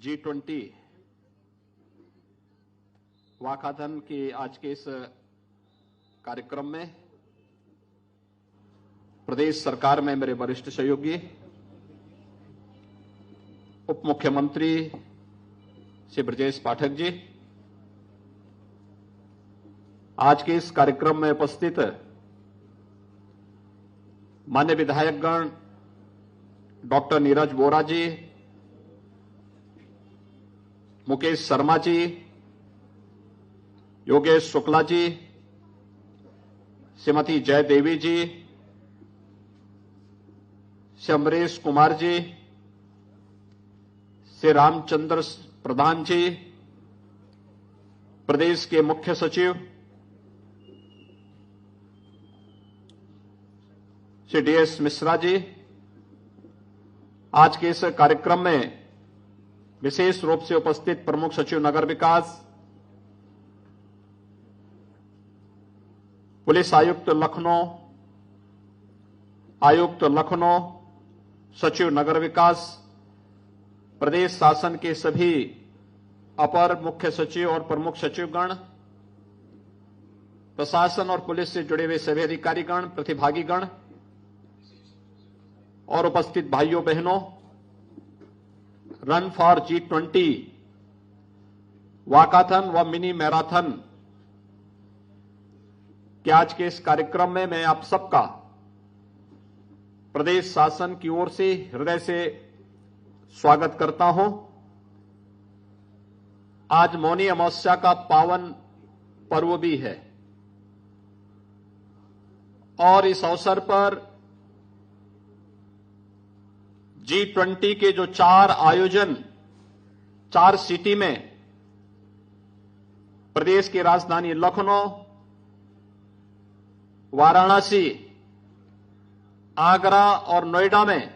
G20 walkathon के आज के इस कार्यक्रम में प्रदेश सरकार में मेरे वरिष्ठ सहयोगी उप मुख्यमंत्री श्री ब्रजेश पाठक जी, आज के इस कार्यक्रम में उपस्थित मान्य विधायकगण डॉक्टर नीरज वोरा जी, मुकेश शर्मा जी, योगेश शुक्ला जी, श्रीमती जय देवी जी, श्री अमरीश कुमार जी, श्री रामचंद्र प्रधान जी, प्रदेश के मुख्य सचिव श्री डीएस मिश्रा जी, आज के इस कार्यक्रम में विशेष रूप से उपस्थित प्रमुख सचिव नगर विकास, पुलिस आयुक्त लखनऊ, सचिव नगर विकास, प्रदेश शासन के सभी अपर मुख्य सचिव और प्रमुख सचिवगण, प्रशासन और पुलिस से जुड़े हुए सभी अधिकारीगण, प्रतिभागीगण और उपस्थित भाइयों बहनों, रन फॉर G20 वाकाथन व मिनी मैराथन के आज के इस कार्यक्रम में मैं आप सबका प्रदेश शासन की ओर से हृदय से स्वागत करता हूं। आज मौनी अमावस्या का पावन पर्व भी है और इस अवसर पर G20 के जो 4 आयोजन 4 सिटी में प्रदेश की राजधानी लखनऊ, वाराणसी, आगरा और नोएडा में,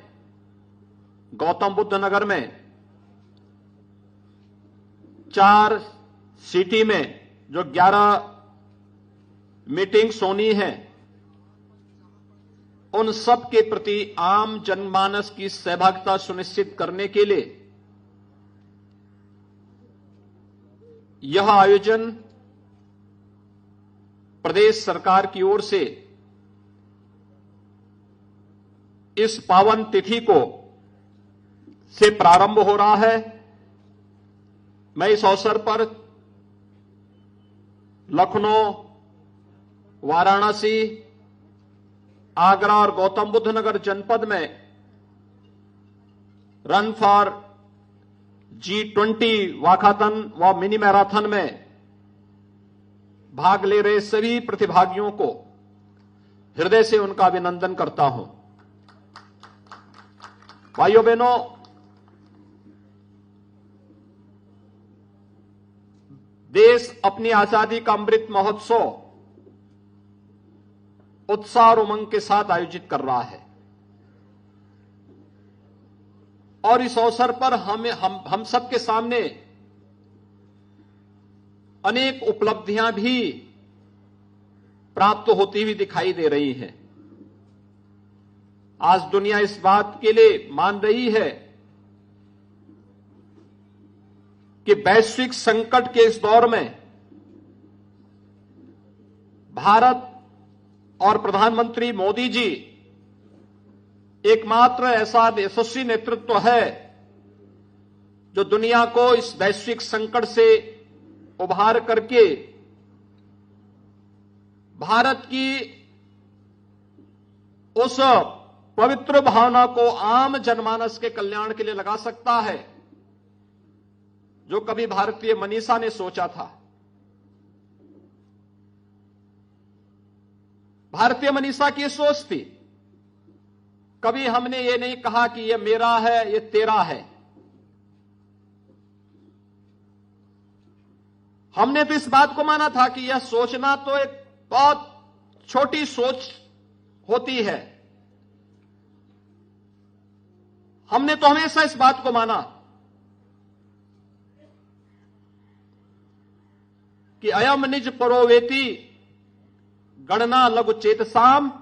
गौतम बुद्ध नगर में 4 सिटी में जो 11 मीटिंग्स होनी है, उन सब के प्रति आम जनमानस की सहभागिता सुनिश्चित करने के लिए यह आयोजन प्रदेश सरकार की ओर से इस पावन तिथि को से प्रारंभ हो रहा है। मैं इस अवसर पर लखनऊ, वाराणसी, आगरा और गौतम बुद्ध नगर जनपद में रन फॉर G20 वाकाथन व मिनी मैराथन में भाग ले रहे सभी प्रतिभागियों को हृदय से उनका अभिनंदन करता हूं। भाइयों बहनों, देश अपनी आजादी का अमृत महोत्सव उत्साह और उमंग के साथ आयोजित कर रहा है और इस अवसर पर हम सबके सामने अनेक उपलब्धियां भी प्राप्त होती हुई दिखाई दे रही हैं। आज दुनिया इस बात के लिए मान रही है कि वैश्विक संकट के इस दौर में भारत और प्रधानमंत्री मोदी जी एकमात्र ऐसा यशस्वी नेतृत्व है जो दुनिया को इस वैश्विक संकट से उभार करके भारत की उस पवित्र भावना को आम जनमानस के कल्याण के लिए लगा सकता है जो कभी भारतीय मनीषा ने सोचा था। भारतीय मनीषा की सोच थी, कभी हमने ये नहीं कहा कि ये मेरा है, ये तेरा है। हमने तो इस बात को माना था कि यह सोचना तो एक बहुत छोटी सोच होती है। हमने तो हमेशा इस बात को माना कि अयम निज परोवेति गणना लघु चेतसाम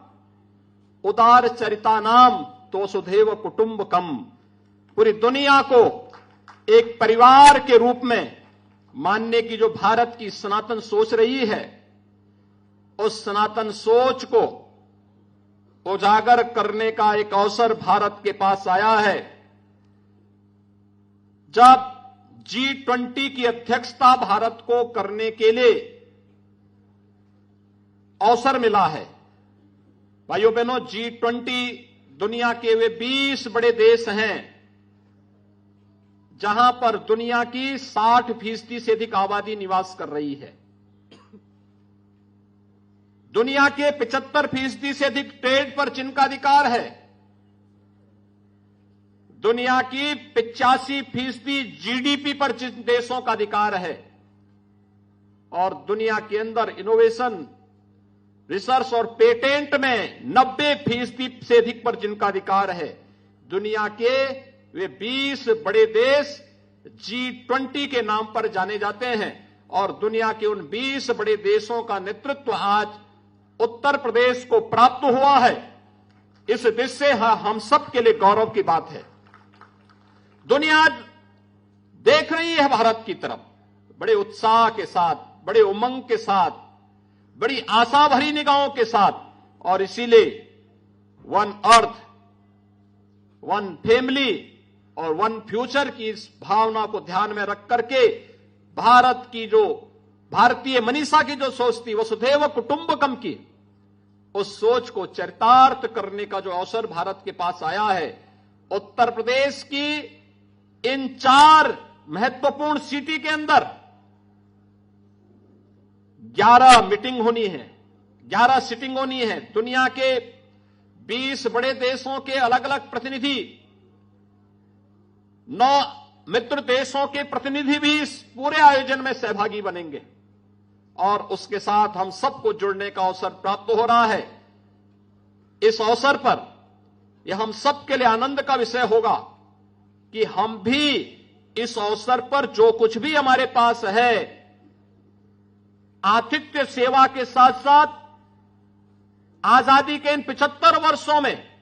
उदार चरिता नाम तो सुधेव कुटुंबकम। पूरी दुनिया को एक परिवार के रूप में मानने की जो भारत की सनातन सोच रही है, उस सनातन सोच को उजागर करने का एक अवसर भारत के पास आया है। जब G20 की अध्यक्षता भारत को करने के लिए अवसर मिला है। भाइयों बहनों, G20 दुनिया के वे 20 बड़े देश हैं जहां पर दुनिया की 60% से अधिक आबादी निवास कर रही है। दुनिया के 75% से अधिक ट्रेड पर जिनका अधिकार है। दुनिया की 85% जीडीपी पर जिन देशों का अधिकार है, और दुनिया के अंदर इनोवेशन, रिसर्च और पेटेंट में 90% से अधिक पर जिनका अधिकार है। दुनिया के वे 20 बड़े देश G20 के नाम पर जाने जाते हैं, और दुनिया के उन 20 बड़े देशों का नेतृत्व आज उत्तर प्रदेश को प्राप्त हुआ है। इस दृश्य से हम सब के लिए गौरव की बात है। दुनिया आज देख रही है भारत की तरफ बड़े उत्साह के साथ, बड़े उमंग के साथ, बड़ी आशा भरी निगाहों के साथ, और इसीलिए वन अर्थ, वन फैमिली और वन फ्यूचर की इस भावना को ध्यान में रख करके भारत की जो भारतीय मनीषा की जो सोच थी, वसुधैव कुटुंबकम की, उस सोच को चरितार्थ करने का जो अवसर भारत के पास आया है। उत्तर प्रदेश की इन 4 महत्वपूर्ण सिटी के अंदर 11 मीटिंग होनी है, 11 सिटिंग होनी है। दुनिया के 20 बड़े देशों के अलग अलग प्रतिनिधि, 9 मित्र देशों के प्रतिनिधि भी इस पूरे आयोजन में सहभागी बनेंगे, और उसके साथ हम सबको जुड़ने का अवसर प्राप्त हो रहा है। इस अवसर पर यह हम सबके लिए आनंद का विषय होगा कि हम भी इस अवसर पर जो कुछ भी हमारे पास है, आतिथ्य सेवा के साथ साथ आजादी के इन 75 वर्षों में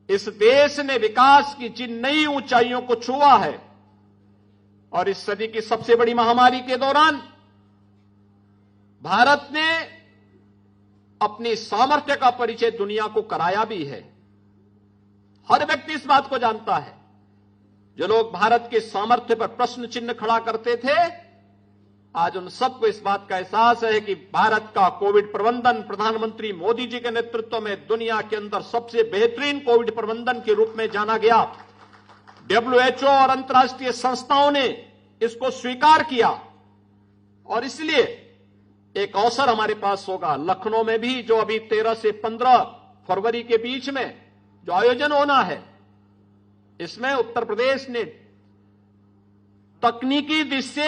इस देश ने विकास की जिन नई ऊंचाइयों को छुआ है, और इस सदी की सबसे बड़ी महामारी के दौरान भारत ने अपनी सामर्थ्य का परिचय दुनिया को कराया भी है। हर व्यक्ति इस बात को जानता है। जो लोग भारत के सामर्थ्य पर प्रश्न चिन्ह खड़ा करते थे, आज उन सबको इस बात का एहसास है कि भारत का कोविड प्रबंधन प्रधानमंत्री मोदी जी के नेतृत्व में दुनिया के अंदर सबसे बेहतरीन कोविड प्रबंधन के रूप में जाना गया। WHO और अंतर्राष्ट्रीय संस्थाओं ने इसको स्वीकार किया, और इसलिए एक अवसर हमारे पास होगा लखनऊ में भी, जो अभी 13 से 15 फरवरी के बीच में जो आयोजन होना है, इसमें उत्तर प्रदेश ने तकनीकी दृष्टि से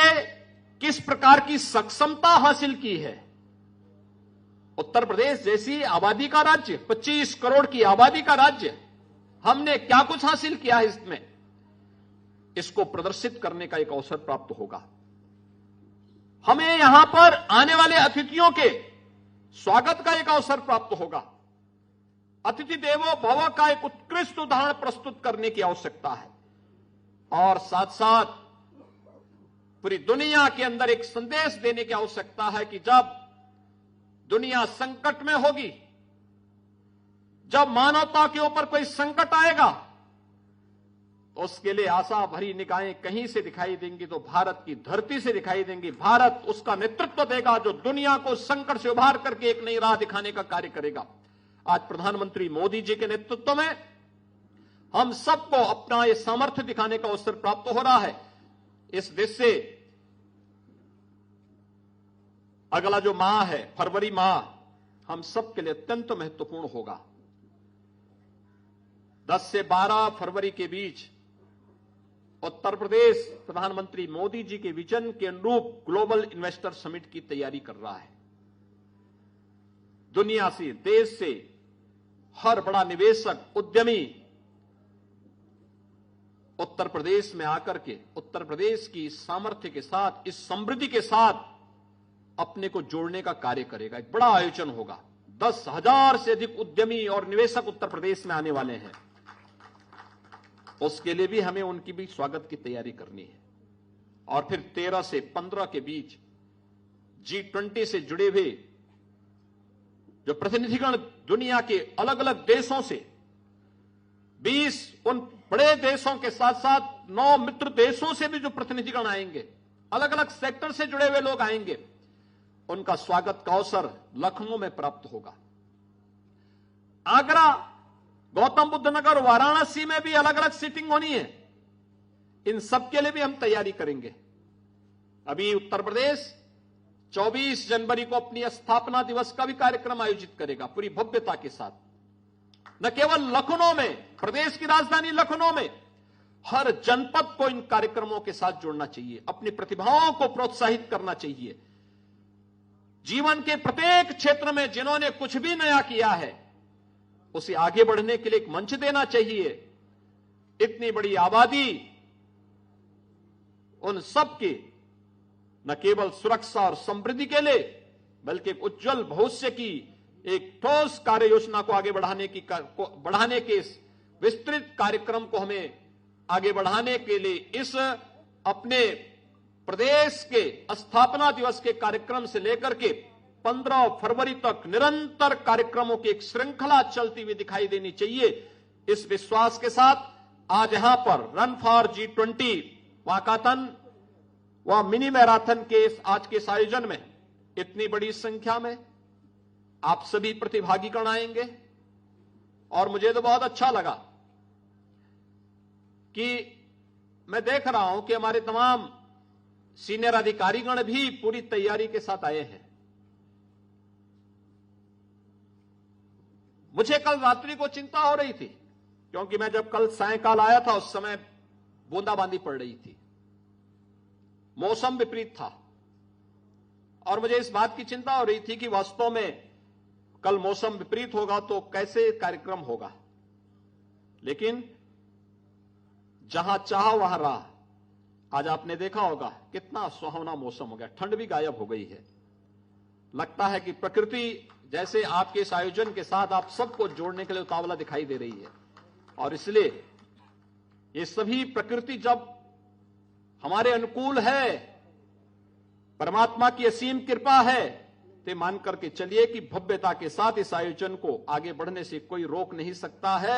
किस प्रकार की सक्षमता हासिल की है। उत्तर प्रदेश जैसी आबादी का राज्य, 25 करोड़ की आबादी का राज्य, हमने क्या कुछ हासिल किया है इसमें, इसको प्रदर्शित करने का एक अवसर प्राप्त होगा। हमें यहां पर आने वाले अतिथियों के स्वागत का एक अवसर प्राप्त होगा। अतिथि देवो भव का एक उत्कृष्ट उदाहरण प्रस्तुत करने की आवश्यकता है, और साथ साथ पूरी दुनिया के अंदर एक संदेश देने की आवश्यकता है कि जब दुनिया संकट में होगी, जब मानवता के ऊपर कोई संकट आएगा, तो उसके लिए आशा भरी निगाहें कहीं से दिखाई देंगी तो भारत की धरती से दिखाई देंगी। भारत उसका नेतृत्व देगा जो दुनिया को संकट से उभार करके एक नई राह दिखाने का कार्य करेगा। आज प्रधानमंत्री मोदी जी के नेतृत्व में हम सबको अपना ये सामर्थ्य दिखाने का अवसर प्राप्त हो रहा है। इस देश से अगला जो माह है, फरवरी माह, हम सबके लिए अत्यंत महत्वपूर्ण होगा। 10 से 12 फरवरी के बीच उत्तर प्रदेश प्रधानमंत्री मोदी जी के विजन के अनुरूप ग्लोबल इन्वेस्टर समिट की तैयारी कर रहा है। दुनिया से, देश से हर बड़ा निवेशक, उद्यमी उत्तर प्रदेश में आकर के उत्तर प्रदेश की सामर्थ्य के साथ, इस समृद्धि के साथ अपने को जोड़ने का कार्य करेगा। एक बड़ा आयोजन होगा। 10,000 से अधिक उद्यमी और निवेशक उत्तर प्रदेश में आने वाले हैं। उसके लिए भी हमें उनकी भी स्वागत की तैयारी करनी है। और फिर 13 से 15 के बीच G20 से जुड़े हुए जो प्रतिनिधिगण दुनिया के अलग अलग देशों से 20 उन बड़े देशों के साथ साथ 9 मित्र देशों से भी जो प्रतिनिधिगण आएंगे, अलग अलग सेक्टर से जुड़े हुए लोग आएंगे, उनका स्वागत का अवसर लखनऊ में प्राप्त होगा। आगरा, गौतम बुद्ध नगर, वाराणसी में भी अलग अलग सीटिंग होनी है। इन सब के लिए भी हम तैयारी करेंगे। अभी उत्तर प्रदेश 24 जनवरी को अपनी स्थापना दिवस का भी कार्यक्रम आयोजित करेगा पूरी भव्यता के साथ। न केवल लखनऊ में, प्रदेश की राजधानी लखनऊ में हर जनपद को इन कार्यक्रमों के साथ जोड़ना चाहिए, अपनी प्रतिभाओं को प्रोत्साहित करना चाहिए। जीवन के प्रत्येक क्षेत्र में जिन्होंने कुछ भी नया किया है उसे आगे बढ़ने के लिए एक मंच देना चाहिए। इतनी बड़ी आबादी, उन सब की न केवल सुरक्षा और समृद्धि के लिए बल्कि उज्जवल भविष्य की एक ठोस कार्य योजना को आगे बढ़ाने के इस विस्तृत कार्यक्रम को हमें आगे बढ़ाने के लिए इस अपने प्रदेश के स्थापना दिवस के कार्यक्रम से लेकर के 15 फरवरी तक निरंतर कार्यक्रमों की एक श्रृंखला चलती हुई दिखाई देनी चाहिए। इस विश्वास के साथ आज यहां पर रन फॉर G20 वाकाथन व मिनी मैराथन के आज के इस आयोजन में इतनी बड़ी संख्या में आप सभी प्रतिभागीगण आएंगे। और मुझे तो बहुत अच्छा लगा कि मैं देख रहा हूं कि हमारे तमाम सीनियर अधिकारीगण भी पूरी तैयारी के साथ आए हैं। मुझे कल रात्रि को चिंता हो रही थी क्योंकि मैं जब कल सायंकाल आया था उस समय बूंदाबांदी पड़ रही थी, मौसम विपरीत था और मुझे इस बात की चिंता हो रही थी कि वास्तव में कल मौसम विपरीत होगा तो कैसे कार्यक्रम होगा। लेकिन जहां चाह वहां राह। आज आपने देखा होगा कितना सुहावना मौसम हो गया, ठंड भी गायब हो गई है। लगता है कि प्रकृति जैसे आपके इस आयोजन के साथ आप सबको जोड़ने के लिए उतावला दिखाई दे रही है। और इसलिए ये सभी प्रकृति जब हमारे अनुकूल है, परमात्मा की असीम कृपा है, तो मान करके चलिए कि भव्यता के साथ इस आयोजन को आगे बढ़ने से कोई रोक नहीं सकता है।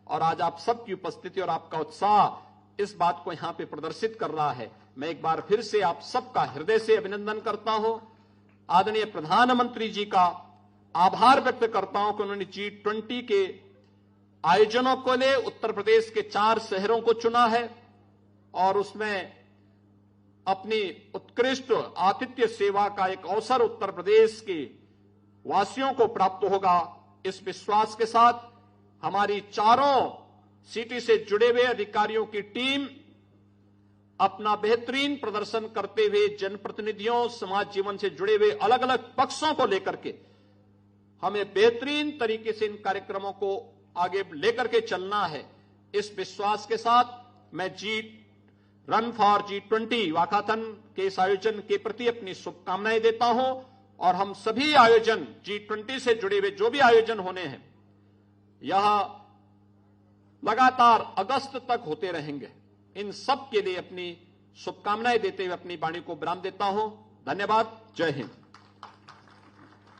और आज आप सबकी उपस्थिति और आपका उत्साह इस बात को यहां पे प्रदर्शित कर रहा है। मैं एक बार फिर से आप सबका हृदय से अभिनंदन करता हूं, आदरणीय प्रधानमंत्री जी का आभार व्यक्त करता हूं कि उन्होंने G20 के आयोजनों को ले उत्तर प्रदेश के 4 शहरों को चुना है और उसमें अपनी उत्कृष्ट आतिथ्य सेवा का एक अवसर उत्तर प्रदेश के वासियों को प्राप्त होगा। इस विश्वास के साथ हमारी चारों सिटी से जुड़े हुए अधिकारियों की टीम अपना बेहतरीन प्रदर्शन करते हुए जनप्रतिनिधियों, समाज जीवन से जुड़े हुए अलग अलग पक्षों को लेकर के हमें बेहतरीन तरीके से इन कार्यक्रमों को आगे लेकर के चलना है। इस विश्वास के साथ मैं रन फॉर G20 वाकाथन के इस आयोजन के प्रति अपनी शुभकामनाएं देता हूं और हम सभी आयोजन G20 से जुड़े हुए जो भी आयोजन होने हैं यह लगातार अगस्त तक होते रहेंगे। इन सब के लिए अपनी शुभकामनाएं देते हुए अपनी वाणी को विराम देता हूं। धन्यवाद। जय हिंद।